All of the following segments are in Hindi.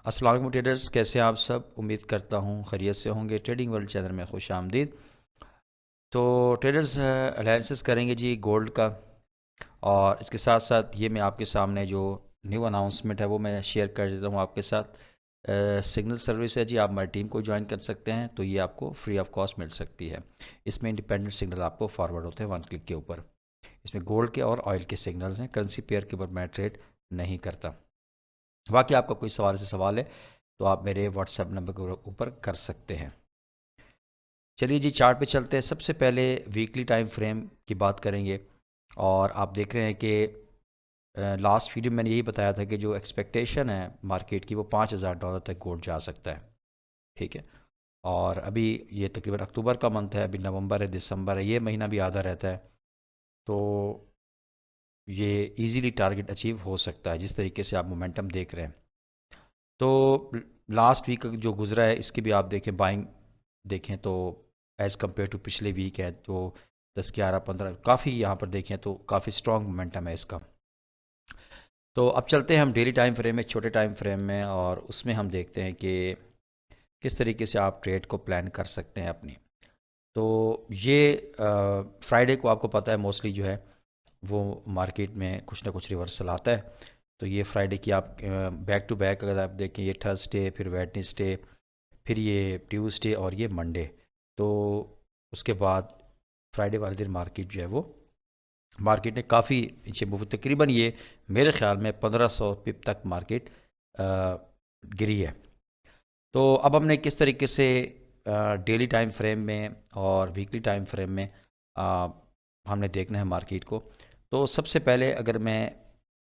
अस्सलाम वालेकुम ट्रेडर्स, कैसे हैं आप सब। उम्मीद करता हूँ खैरियत से होंगे। ट्रेडिंग वर्ल्ड चैनल में खुश आमदीद। तो ट्रेडर्स एनालिसिस करेंगे जी गोल्ड का, और इसके साथ साथ ये मैं आपके सामने जो न्यू अनाउंसमेंट है वो मैं शेयर कर देता हूँ आपके साथ। सिग्नल सर्विस है जी, आप हमारी टीम को ज्वाइन कर सकते हैं तो ये आपको फ्री ऑफ कॉस्ट मिल सकती है। इसमें इंडिपेंडेंट सिग्नल आपको फॉरवर्ड होते हैं वन क्लिक के ऊपर। इसमें गोल्ड के और ऑयल के सिग्नल्स हैं। करेंसी पेयर के ऊपर मैं ट्रेड नहीं करता। बाकी आपका कोई सवाल से सवाल है तो आप मेरे व्हाट्सएप नंबर के ऊपर कर सकते हैं। चलिए जी, चार्ट पे चलते हैं। सबसे पहले वीकली टाइम फ्रेम की बात करेंगे। और आप देख रहे हैं कि लास्ट वीडियो में मैंने यही बताया था कि जो एक्सपेक्टेशन है मार्केट की वो $5,000 तक गोल्ड जा सकता है। ठीक है। और अभी ये तकरीबन अक्टूबर का मंथ है, अभी नवंबर है, दिसंबर है, ये महीना भी आधा रहता है। तो ये इजीली टारगेट अचीव हो सकता है जिस तरीके से आप मोमेंटम देख रहे हैं। तो लास्ट वीक जो गुजरा है इसकी भी आप देखें, बाइंग देखें तो एज़ कम्पेयर टू पिछले वीक है तो 10, 11, 15 काफ़ी यहाँ पर देखें तो काफ़ी स्ट्रॉन्ग मोमेंटम है इसका। तो अब चलते हैं हम डेली टाइम फ्रेम में, छोटे टाइम फ्रेम में, और उसमें हम देखते हैं कि किस तरीके से आप ट्रेड को प्लान कर सकते हैं अपनी। तो ये फ्राइडे को आपको पता है मोस्टली जो है वो मार्केट में कुछ ना कुछ रिवर्सल आता है। तो ये फ्राइडे की आप बैक टू बैक अगर आप देखें, ये थर्सडे, फिर वेडनेसडे, फिर ये ट्यूसडे और ये मंडे। तो उसके बाद फ्राइडे वाले दिन मार्केट जो है वो मार्केट ने काफ़ी नीचे मूव, तकरीबन ये मेरे ख्याल में 1500 पिप तक मार्केट गिरी है। तो अब हमने किस तरीके से डेली टाइम फ्रेम में और वीकली टाइम फ्रेम में हमने देखना है मार्केट को। तो सबसे पहले अगर मैं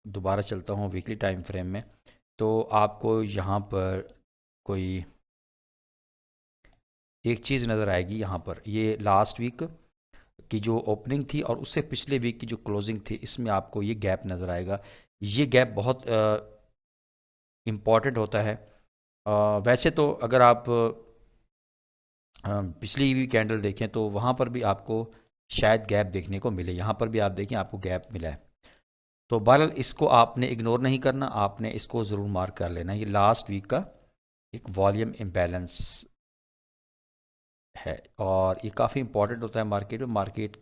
दोबारा चलता हूँ वीकली टाइम फ्रेम में, तो आपको यहाँ पर कोई एक चीज़ नज़र आएगी। यहाँ पर ये लास्ट वीक की जो ओपनिंग थी और उससे पिछले वीक की जो क्लोजिंग थी, इसमें आपको ये गैप नज़र आएगा। ये गैप बहुत इम्पॉर्टेंट होता है। वैसे तो अगर आप पिछली भी कैंडल देखें तो वहाँ पर भी आपको शायद गैप देखने को मिले। यहाँ पर भी आप देखें आपको गैप मिला है। तो बहरहाल इसको आपने इग्नोर नहीं करना, आपने इसको ज़रूर मार्क कर लेना। ये लास्ट वीक का एक वॉल्यूम इम्बैलेंस है और ये काफ़ी इंपॉर्टेंट होता है मार्केट में। मार्केट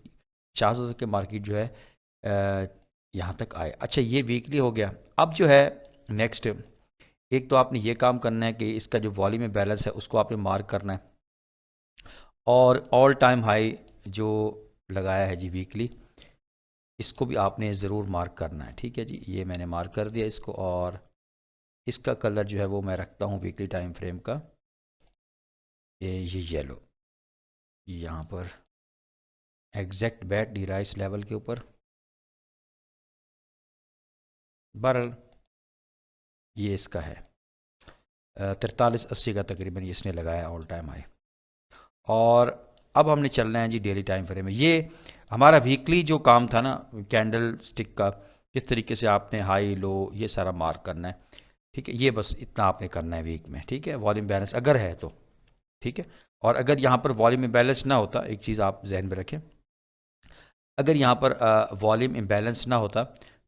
चांस होता है कि मार्केट जो है यहाँ तक आए। अच्छा, ये वीकली हो गया। अब जो है नेक्स्ट, एक तो आपने ये काम करना है कि इसका जो वॉल्यूम इम्बैलेंस है उसको आपने मार्क करना है, और ऑल टाइम हाई जो लगाया है जी वीकली, इसको भी आपने ज़रूर मार्क करना है। ठीक है जी, ये मैंने मार्क कर दिया इसको। और इसका कलर जो है वो मैं रखता हूँ वीकली टाइम फ्रेम का, ये येलो, यहाँ पर exact bat D rice level के ऊपर। बहरहाल ये इसका है 4380 का तकरीबन ये इसने लगाया ऑल टाइम हाई। और अब हमने चलना है जी डेली टाइम फ्रेम में। ये हमारा वीकली जो काम था ना कैंडल स्टिक का, किस तरीके से आपने हाई लो ये सारा मार्क करना है। ठीक है, ये बस इतना आपने करना है वीक में। ठीक है, वॉल्यूम बैलेंस अगर है तो ठीक है। और अगर यहाँ पर वॉल्यूम इम्बैलेंस ना होता, एक चीज़ आप जहन में रखें, अगर यहाँ पर वॉल्यूम इम्बैलेंस ना होता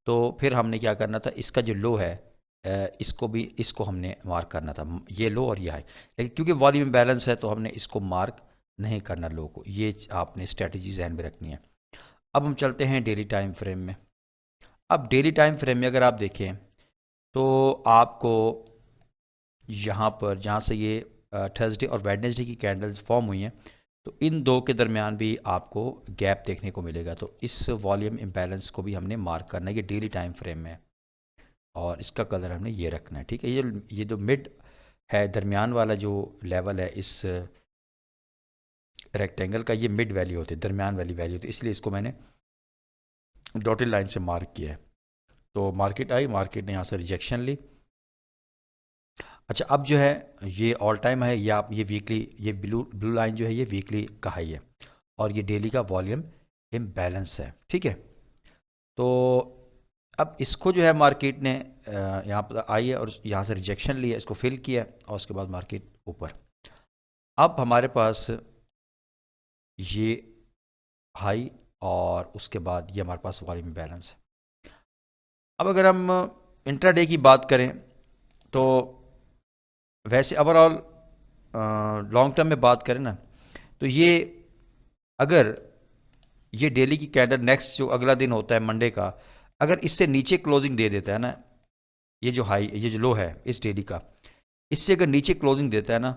तो फिर हमने क्या करना था, इसका जो लो है इसको हमने मार्क करना था, ये लो और ये हाई। लेकिन क्योंकि वॉल्यूम इम्बैलेंस है तो हमने इसको मार्क नहीं करना लो को। ये आपने स्ट्रेटजी जहन में रखनी है। अब हम चलते हैं डेली टाइम फ्रेम में। अब डेली टाइम फ्रेम में अगर आप देखें तो आपको यहाँ पर जहाँ से ये थर्सडे और वेडनेसडे की कैंडल्स फॉर्म हुई हैं, तो इन दो के दरमियान भी आपको गैप देखने को मिलेगा। तो इस वॉल्यूम इम्बैलेंस को भी हमने मार्क करना है, ये डेली टाइम फ्रेम में, और इसका कलर हमने ये रखना है। ठीक है, ये जो मिड है, दरमियान वाला जो लेवल है इस रेक्टेंगल का, ये मिड वैल्यू होती है, दरमियान वाली वैल्यू होती है, इसलिए इसको मैंने डॉटेड लाइन से मार्क किया है। तो मार्केट आई, मार्केट ने यहाँ से रिजेक्शन ली। अच्छा, अब जो है ये ऑल टाइम है, या आप ये वीकली, ये ब्लू ब्लू लाइन जो है ये वीकली का हाई है, और ये डेली का वॉल्यूम इम्बैलेंस है। ठीक है। तो अब इसको जो है मार्केट ने यहाँ पर आई है और यहाँ से रिजेक्शन लिया, इसको फिल किया और उसके बाद मार्केट ऊपर। अब हमारे पास ये हाई और उसके बाद ये हमारे पास वॉल्यूम इम्बैलेंस है। अब अगर हम इंट्राडे की बात करें तो वैसे ओवरऑल लॉन्ग टर्म में बात करें ना, तो ये अगर ये डेली की कैंडल नेक्स्ट जो अगला दिन होता है मंडे का, अगर इससे नीचे क्लोजिंग दे देता है ना, ये जो हाई, ये जो लो है इस डेली का, इससे अगर नीचे क्लोजिंग देता है ना,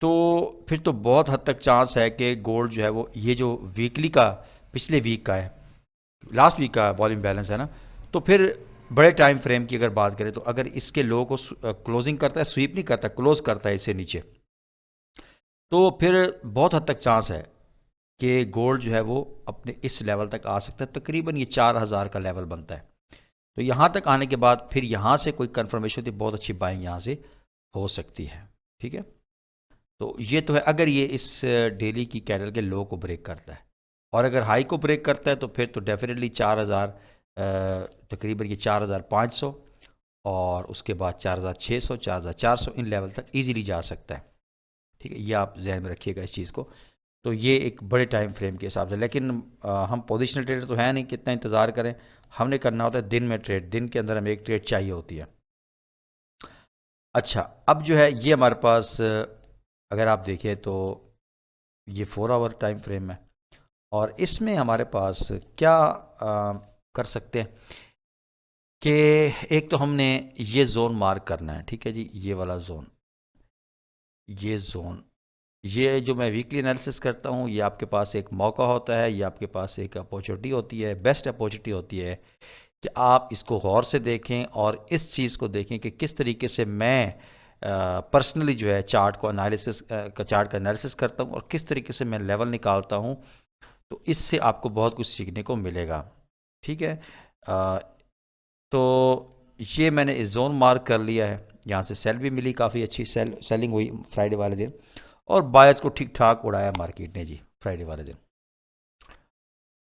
तो फिर तो बहुत हद तक चांस है कि गोल्ड जो है वो, ये जो वीकली का, पिछले वीक का है, लास्ट वीक का वॉल्यूम बैलेंस है ना, तो फिर बड़े टाइम फ्रेम की अगर बात करें, तो अगर इसके लो को क्लोजिंग करता है, स्वीप नहीं करता, क्लोज करता है इससे नीचे, तो फिर बहुत हद तक चांस है कि गोल्ड जो है वो अपने इस लेवल तक आ सकता है। तकरीबन ये 4000 का लेवल बनता है। तो यहाँ तक आने के बाद फिर यहाँ से कोई कंफर्मेशन होती है, बहुत अच्छी बाइंग यहाँ से हो सकती है। ठीक है, तो ये तो है अगर ये इस डेली की कैंडल के लो को ब्रेक करता है, और अगर हाई को ब्रेक करता है तो फिर तो डेफिनेटली 4000, तकरीबन ये 4500, और उसके बाद 4600, 4400 इन लेवल तक इजीली जा सकता है। ठीक है, ये आप जहन में रखिएगा इस चीज़ को। तो ये एक बड़े टाइम फ्रेम के हिसाब से, लेकिन हम पोजिशनल ट्रेडर तो है नहीं, कितना इंतज़ार करें, हमने करना होता है दिन में ट्रेड, दिन के अंदर हमें एक ट्रेड चाहिए होती है। अच्छा, अब जो है ये हमारे पास अगर आप देखें तो ये 4 आवर टाइम फ्रेम है, और इसमें हमारे पास क्या कर सकते हैं कि एक तो हमने ये जोन मार्क करना है। ठीक है जी, ये वाला जोन, ये जोन, ये जो मैं वीकली एनालिसिस करता हूँ, ये आपके पास एक मौका होता है, ये आपके पास एक अपॉर्चुनिटी होती है, बेस्ट अपॉर्चुनिटी होती है कि आप इसको गौर से देखें और इस चीज़ को देखें कि किस तरीके से मैं पर्सनली जो है चार्ट को एनालिसिस का चार्ट का एनालिसिस करता हूँ, और किस तरीके से मैं लेवल निकालता हूँ। तो इससे आपको बहुत कुछ सीखने को मिलेगा। ठीक है, अ, तो ये मैंने इस जोन मार्क कर लिया है, यहाँ से सेल भी मिली, काफ़ी अच्छी सेलिंग हुई फ्राइडे वाले दिन, और बायर्स को ठीक ठाक उड़ाया मार्केट ने जी फ्राइडे वाले दिन।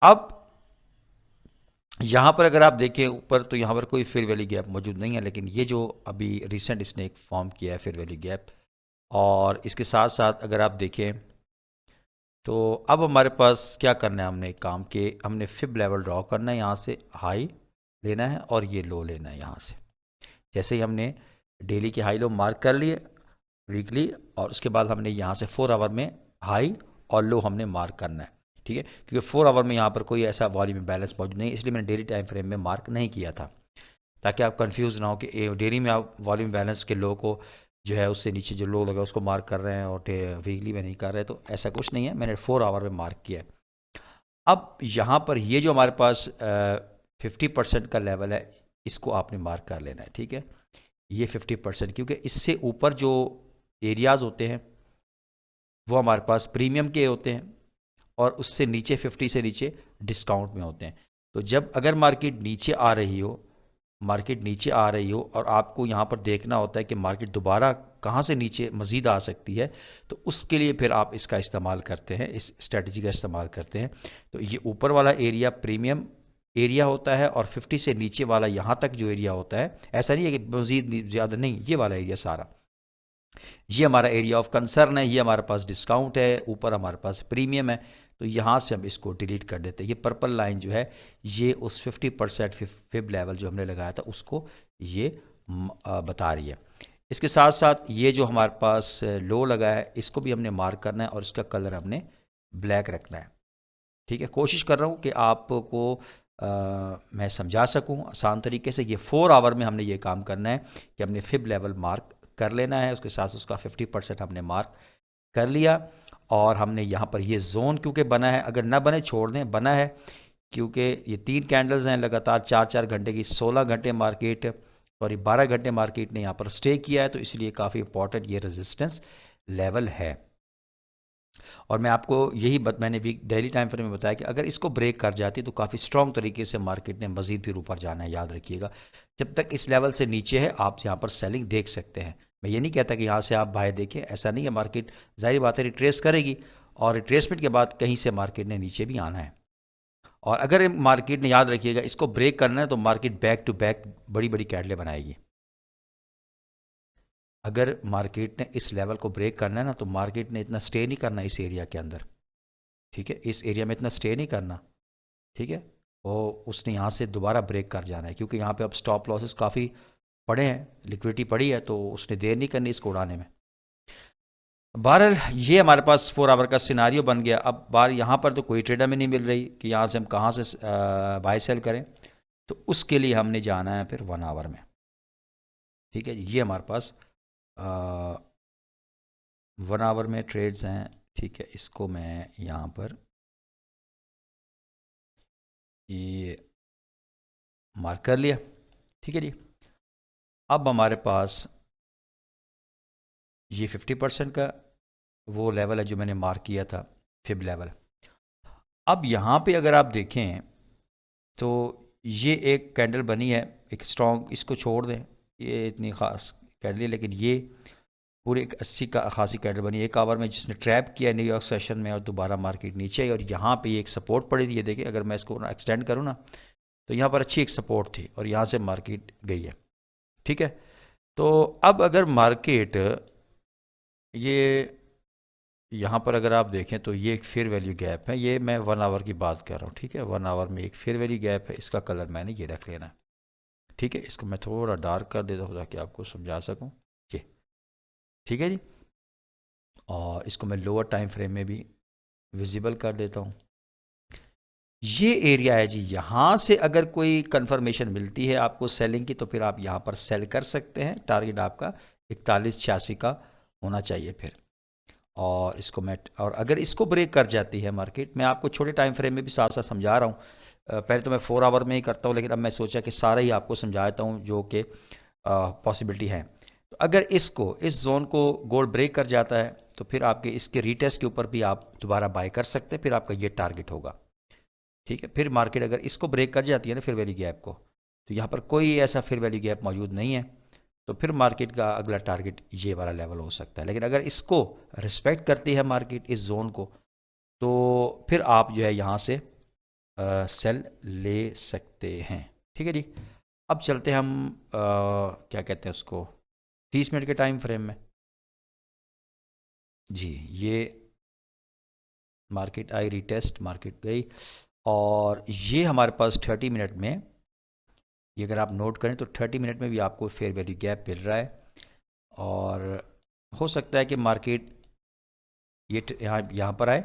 अब यहाँ पर अगर आप देखें ऊपर, तो यहाँ पर कोई फेयर वैल्यू गैप मौजूद नहीं है, लेकिन ये जो अभी रिसेंट इसने एक फॉर्म किया है फेयर वैल्यू गैप, और इसके साथ साथ अगर आप देखें तो अब हमारे पास क्या करना है, हमने एक काम के हमने फिब लेवल ड्रॉ करना है, यहाँ से हाई लेना है और ये लो लेना है। यहाँ से जैसे ही हमने डेली के हाई लो मार्क कर लिए वीकली, और उसके बाद हमने यहाँ से 4 आवर में हाई और लो हमने मार्क करना है। ठीक है, क्योंकि 4 आवर में यहाँ पर कोई ऐसा वॉल्यूम बैलेंस मौजूद नहीं, इसलिए मैंने डेली टाइम फ्रेम में मार्क नहीं किया था, ताकि आप कंफ्यूज ना हो कि डेली में आप वॉल्यूम बैलेंस के लो को जो है उससे नीचे जो लो लगा उसको मार्क कर रहे हैं और वीकली में नहीं कर रहे, तो ऐसा कुछ नहीं है, मैंने 4 आवर में मार्क किया है। अब यहाँ पर ये जो हमारे पास 50% का लेवल है, इसको आपने मार्क कर लेना है। ठीक है, ये 50%, क्योंकि इससे ऊपर जो एरियाज़ होते हैं वो हमारे पास प्रीमियम के होते हैं, और उससे नीचे 50 से नीचे डिस्काउंट में होते हैं। तो जब अगर मार्केट नीचे आ रही हो, मार्केट नीचे आ रही हो और आपको यहाँ पर देखना होता है कि मार्केट दोबारा कहाँ से नीचे मज़ीद आ सकती है, तो उसके लिए फिर आप इसका इस्तेमाल करते हैं, इस स्ट्रेटजी का इस्तेमाल करते हैं। तो ये ऊपर वाला एरिया प्रीमियम एरिया होता है, और 50 से नीचे वाला यहाँ तक जो एरिया होता है, ऐसा नहीं है कि मज़ीद ज़्यादा नहीं, ये वाला एरिया सारा, ये हमारा एरिया ऑफ कंसर्न है, ये हमारे पास डिस्काउंट है, ऊपर हमारे पास प्रीमियम है। तो यहाँ से हम इसको डिलीट कर देते हैं। ये पर्पल लाइन जो है ये उस 50% फिब लेवल जो हमने लगाया था उसको ये बता रही है। इसके साथ साथ ये जो हमारे पास लो लगा है इसको भी हमने मार्क करना है, और इसका कलर हमने ब्लैक रखना है। ठीक है, कोशिश कर रहा हूँ कि आपको मैं समझा सकूँ आसान तरीके से। ये 4 आवर में हमने ये काम करना है कि हमने फिब लेवल मार्क कर लेना है, उसके साथ उसका 50% हमने मार्क कर लिया, और हमने यहाँ पर ये जोन क्योंकि बना है, अगर ना बने छोड़ दें, बना है क्योंकि ये 3 कैंडल्स हैं लगातार 4-4 घंटे की, 16 घंटे मार्केट, सॉरी 12 घंटे मार्केट ने यहाँ पर स्टे किया है, तो इसलिए काफ़ी इंपॉर्टेंट ये रेजिस्टेंस लेवल है। और मैं आपको यही मैंने भी डेली टाइम फ्रेम में बताया कि अगर इसको ब्रेक कर जाती तो काफ़ी स्ट्रॉन्ग तरीके से मार्केट ने मज़ीद फिर ऊपर जाना है, याद रखिएगा। जब तक इस लेवल से नीचे है आप यहाँ पर सेलिंग देख सकते हैं। मैं ये नहीं कहता कि यहाँ से आप बाय देखें, ऐसा नहीं है। मार्केट ज़ाहिर बात है रिट्रेस करेगी, और रिट्रेसमेंट के बाद कहीं से मार्केट ने नीचे भी आना है। और अगर मार्केट ने, याद रखिएगा, इसको ब्रेक करना है तो मार्केट बैक टू बैक बड़ी बड़ी कैंडलें बनाएगी। अगर मार्केट ने इस लेवल को ब्रेक करना है ना, तो मार्केट ने इतना स्टे नहीं करना इस एरिया के अंदर। ठीक है, इस एरिया में इतना स्टे नहीं करना। ठीक है, और उसने यहाँ से दोबारा ब्रेक कर जाना है, क्योंकि यहाँ पे अब स्टॉप लॉसेस काफ़ी पड़े हैं, लिक्विडिटी पड़ी है, तो उसने देर नहीं करनी इसको उड़ाने में। बहरहाल ये हमारे पास 4 आवर का सिनारियो बन गया। अब बार यहाँ पर तो कोई ट्रेडर में नहीं मिल रही कि यहाँ से हम कहाँ से बाय सेल करें, तो उसके लिए हमने जाना है फिर 1 आवर में। ठीक है जी, ये हमारे पास 1 आवर में ट्रेड्स हैं। ठीक है, इसको मैं यहाँ पर ये मार्क कर लिया। ठीक है जी, अब हमारे पास ये 50% का वो लेवल है जो मैंने मार्क किया था, फिब लेवल। अब यहाँ पे अगर आप देखें तो ये एक कैंडल बनी है, एक स्ट्रॉन्ग, इसको छोड़ दें, ये इतनी ख़ास कैंडल है, लेकिन ये पूरे एक 80 का खासी कैंडल बनी 1 आवर में, जिसने ट्रैप किया न्यूयॉर्क सेशन में और दोबारा मार्केट नीचे आई। और यहाँ पे ये एक सपोर्ट पड़ी थी, ये देखिए, अगर मैं इसको एक्सटेंड करूँ ना, तो यहाँ पर अच्छी एक सपोर्ट थी और यहाँ से मार्केट गई है। ठीक है, तो अब अगर मार्केट ये यहाँ पर अगर आप देखें तो ये एक फेयर वैल्यू गैप है, ये मैं 1 आवर की बात कर रहा हूँ। ठीक है, 1 आवर में एक फेयर वैल्यू गैप है, इसका कलर मैंने ये रख लेना है। ठीक है, इसको मैं थोड़ा डार्क कर देता हूँ ताकि आपको समझा सकूँ ये। ठीक है जी, और इसको मैं लोअर टाइम फ्रेम में भी विजिबल कर देता हूँ। ये एरिया है जी, यहाँ से अगर कोई कंफर्मेशन मिलती है आपको सेलिंग की, तो फिर आप यहाँ पर सेल कर सकते हैं। टारगेट आपका 4186 का होना चाहिए फिर। और इसको मैं, और अगर इसको ब्रेक कर जाती है मार्केट, मैं आपको छोटे टाइम फ्रेम में भी साथ साथ समझा रहा हूँ। पहले तो मैं 4 आवर में ही करता हूँ, लेकिन अब मैं सोचा कि सारा ही आपको समझा देता हूँ जो कि पॉसिबिलिटी है। तो अगर इसको, इस जोन को गोल्ड ब्रेक कर जाता है, तो फिर आपके इसके रीटेस्ट के ऊपर भी आप दोबारा बाय कर सकते हैं, फिर आपका ये टारगेट होगा। ठीक है, फिर मार्केट अगर इसको ब्रेक कर जाती है ना फेयर वैल्यू गैप को, तो यहाँ पर कोई ऐसा फेयर वैल्यू गैप मौजूद नहीं है, तो फिर मार्केट का अगला टारगेट ये वाला लेवल हो सकता है। लेकिन अगर इसको रिस्पेक्ट करती है मार्केट, इस जोन को, तो फिर आप जो है यहाँ से सेल ले सकते हैं। ठीक है जी, अब चलते हैं हम क्या कहते हैं उसको, 30 मिनट के टाइम फ्रेम में। जी, ये मार्केट आई, रीटेस्ट, मार्केट गई, और ये हमारे पास 30 मिनट में, ये अगर आप नोट करें तो 30 मिनट में भी आपको फेयर वैल्यू गैप मिल रहा है। और हो सकता है कि मार्केट ये यहाँ पर आए,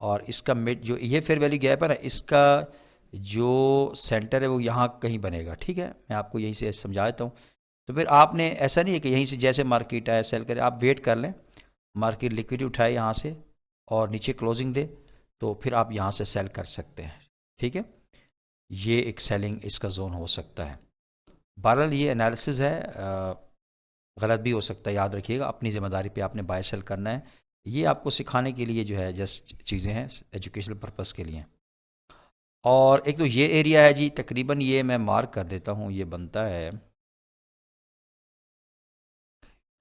और इसका मिड, जो ये फेयर वैल्यू गैप है ना, इसका जो सेंटर है वो यहाँ कहीं बनेगा। ठीक है, मैं आपको यहीं से समझा देता हूँ। तो फिर आपने, ऐसा नहीं है कि यहीं से जैसे मार्केट आए सेल करें, आप वेट कर लें, मार्केट लिक्विडिटी उठाए यहाँ से और नीचे क्लोजिंग दे, तो फिर आप यहाँ से सेल कर सकते हैं। ठीक है, ये एक सेलिंग इसका जोन हो सकता है। बहरहाल ये एनालिसिस है, गलत भी हो सकता है, याद रखिएगा, अपनी ज़िम्मेदारी पे आपने बाय सेल करना है। ये आपको सिखाने के लिए जो है जस्ट चीज़ें हैं, एजुकेशनल पर्पस के लिए। और एक तो ये एरिया है जी, तकरीबन ये मैं मार्क कर देता हूँ, ये बनता है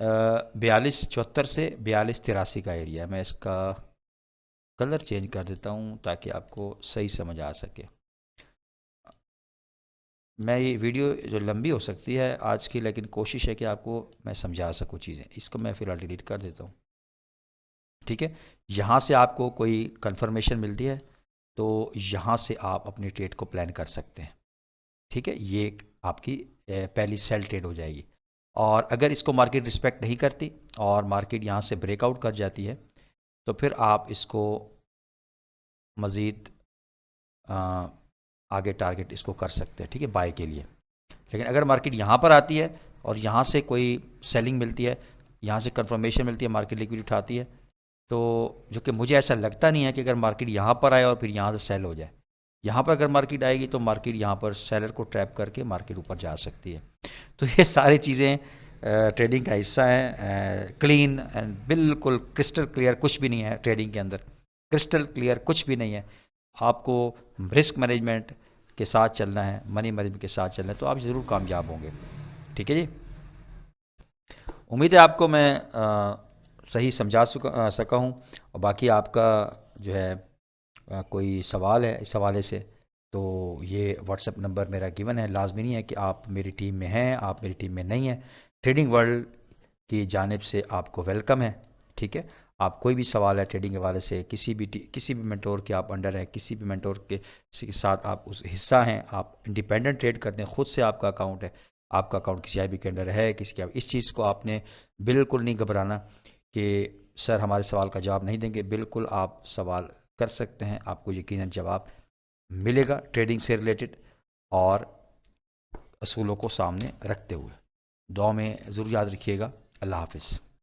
4274 से 4283 का एरिया है। मैं इसका कलर चेंज कर देता हूँ ताकि आपको सही समझ आ सके। मैं ये वीडियो जो लंबी हो सकती है आज की, लेकिन कोशिश है कि आपको मैं समझा सकूँ चीज़ें। इसको मैं फ़िलहाल डिलीट कर देता हूँ। ठीक है, यहाँ से आपको कोई कंफर्मेशन मिलती है तो यहाँ से आप अपनी ट्रेड को प्लान कर सकते हैं। ठीक है, ये आपकी पहली सेल ट्रेड हो जाएगी। और अगर इसको मार्केट रिस्पेक्ट नहीं करती और मार्केट यहाँ से ब्रेकआउट कर जाती है, तो फिर आप इसको मज़ीद आगे टारगेट इसको कर सकते हैं। ठीक है, बाय के लिए। लेकिन अगर मार्केट यहाँ पर आती है और यहाँ से कोई सेलिंग मिलती है, यहाँ से कंफर्मेशन मिलती है, मार्केट लिक्विडिटी उठाती है, तो जो कि मुझे ऐसा लगता नहीं है कि अगर मार्केट यहाँ पर आए और फिर यहाँ से सेल हो जाए, यहाँ पर अगर मार्केट आएगी तो मार्केट यहाँ पर सेलर को ट्रैप करके मार्केट ऊपर जा सकती है। तो ये सारी चीज़ें ट्रेडिंग का हिस्सा है। क्लीन एंड बिल्कुल क्रिस्टल क्लियर कुछ भी नहीं है ट्रेडिंग के अंदर, क्रिस्टल क्लियर कुछ भी नहीं है। आपको रिस्क मैनेजमेंट के साथ चलना है, मनी मैनेजमेंट के साथ चलना है, तो आप ज़रूर कामयाब होंगे। ठीक है जी, उम्मीद है आपको मैं सही समझा सका हूँ। और बाकी आपका जो है कोई सवाल है इस हवाले से, तो ये व्हाट्सएप नंबर मेरा गिवन है। लाजमी नहीं है कि आप मेरी टीम में हैं, आप मेरी टीम में नहीं हैं, ट्रेडिंग वर्ल्ड की जानिब से आपको वेलकम है। ठीक है, आप कोई भी सवाल है ट्रेडिंग के हवाले से, किसी भी मेंटोर के आप अंडर हैं, किसी भी मेंटोर के साथ आप उस हिस्सा हैं, आप इंडिपेंडेंट ट्रेड करते हैं, ख़ुद से आपका अकाउंट है, आपका अकाउंट किसी IB के अंडर है, किसी के, इस चीज़ को आपने बिल्कुल नहीं घबराना कि सर हमारे सवाल का जवाब नहीं देंगे। बिल्कुल आप सवाल कर सकते हैं, आपको यकीनन जवाब मिलेगा ट्रेडिंग से रिलेटेड और असूलों को सामने रखते हुए। दुआ में ज़रूर याद रखिएगा। अल्लाह हाफ़िज़।